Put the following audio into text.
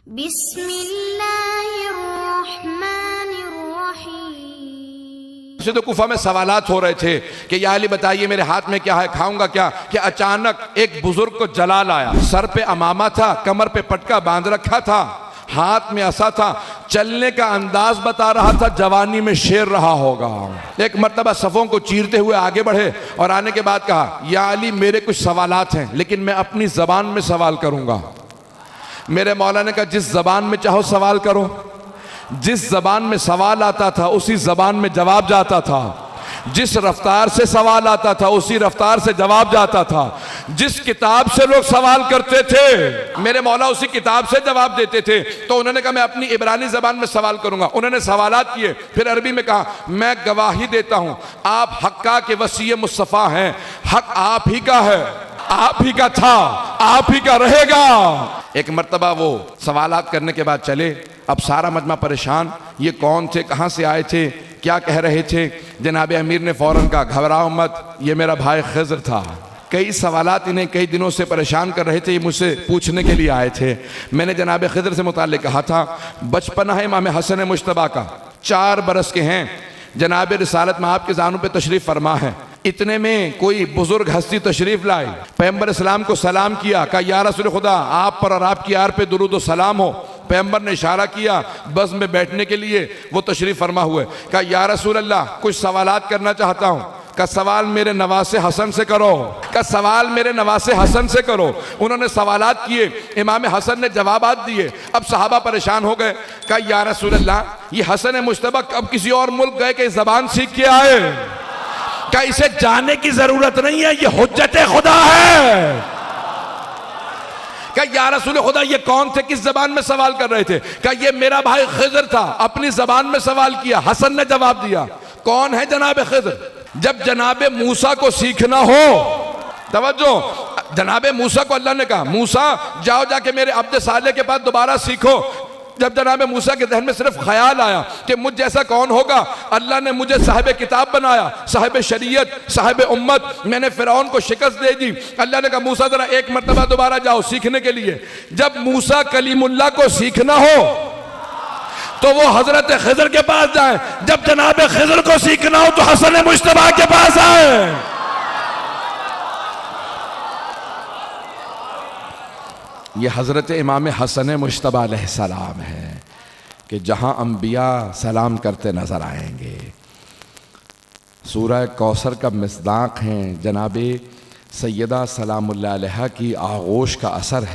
بسم اللہ الرحمن الرحیم۔ مسجد کوفہ میں سوالات ہو رہے تھے کہ یا علی بتائیے میرے ہاتھ میں کیا ہے، کھاؤں گا کیا، کہ اچانک ایک بزرگ کو جلال آیا، سر پہ امامہ تھا، کمر پہ پٹکا باندھ رکھا تھا، ہاتھ میں عصا تھا، چلنے کا انداز بتا رہا تھا جوانی میں شیر رہا ہوگا۔ ایک مرتبہ صفوں کو چیرتے ہوئے آگے بڑھے اور آنے کے بعد کہا یا علی میرے کچھ سوالات ہیں لیکن میں اپنی زبان میں سوال کروں گا۔ میرے مولا نے کہا جس زبان میں چاہو سوال کرو۔ جس زبان میں سوال آتا تھا اسی زبان میں جواب جاتا تھا، جس رفتار سے سوال آتا تھا اسی رفتار سے جواب جاتا تھا، جس کتاب سے لوگ سوال کرتے تھے میرے مولا اسی کتاب سے جواب دیتے تھے۔ تو انہوں نے کہا میں اپنی عبرانی زبان میں سوال کروں گا۔ انہوں نے سوالات کیے، پھر عربی میں کہا میں گواہی دیتا ہوں آپ حقہ کے وصی مصطفیٰ ہیں، حق آپ ہی کا ہے، آپ ہی کا تھا، آپ ہی کا رہے گا۔ ایک مرتبہ وہ سوالات کرنے کے بعد چلے، اب سارا مجمع پریشان، یہ کون تھے، کہاں سے آئے تھے، کیا کہہ رہے تھے۔ جناب امیر نے فوراً کہا گھبراؤ مت، یہ میرا بھائی خضر تھا۔ کئی سوالات انہیں کئی دنوں سے پریشان کر رہے تھے، یہ مجھ سے پوچھنے کے لیے آئے تھے۔ میں نے جناب خضر سے متعلق کہا تھا بچپنا ہے امام حسن مجتبیٰ کا، 4 برس کے ہیں، جناب رسالت میں آپ کے زانوں پہ تشریف فرما ہے۔ اتنے میں کوئی بزرگ ہستی تشریف لائی، پیغمبر اسلام کو سلام کیا، کہا یا رسول خدا آپ پر اور آپ کی آل پہ درود و سلام ہو۔ پیغمبر نے اشارہ کیا بس میں بیٹھنے کے لیے، وہ تشریف فرما ہوئے، کہا یا رسول اللہ کچھ سوالات کرنا چاہتا ہوں۔ کہ سوال میرے نواسے حسن سے کرو، کہ سوال میرے نواسے حسن سے کرو۔ انہوں نے سوالات کیے، امام حسن نے جوابات دیے۔ اب صحابہ پریشان ہو گئے، کہا یا رسول اللہ یہ حسن مجتبیٰ اب کسی اور ملک گئے کہ زبان سیکھ کے آئے، کہ اسے جانے کی ضرورت نہیں ہے، یہ حجت خدا ہے۔ کہ یا رسول خدا یہ کون تھے، کس زبان میں سوال کر رہے تھے، کہ یہ میرا بھائی خضر تھا، اپنی زبان میں سوال کیا۔ حسن نے جواب دیا کون ہے جناب خضر؟ جب جناب موسیٰ کو سیکھنا ہو، توجہ، جناب موسیٰ کو اللہ نے کہا موسیٰ جاؤ جا کے میرے عبد صالح کے پاس دوبارہ سیکھو۔ جب جناب موسیٰ کے ذہن میں صرف خیال آیا کہ مجھ جیسا کون ہوگا، اللہ نے مجھے صاحب کتاب بنایا، صاحب شریعت، صاحب امت، میں نے فرعون کو شکست دے دی۔ اللہ نے کہا موسیٰ ذرا ایک مرتبہ دوبارہ جاؤ سیکھنے کے لیے۔ جب موسیٰ کلیم اللہ کو سیکھنا ہو تو وہ حضرت خضر کے پاس جائیں، جب جناب خضر کو سیکھنا ہو تو حسن مجتبیٰ کے پاس آئیں۔ یہ حضرت امام حسن مجتبیٰ علیہ السلام ہے کہ جہاں انبیاء سلام کرتے نظر آئیں گے۔ سورہ کوثر کا مصداق ہیں، جناب سیدہ سلام اللہ علیہا کی آغوش کا اثر ہے۔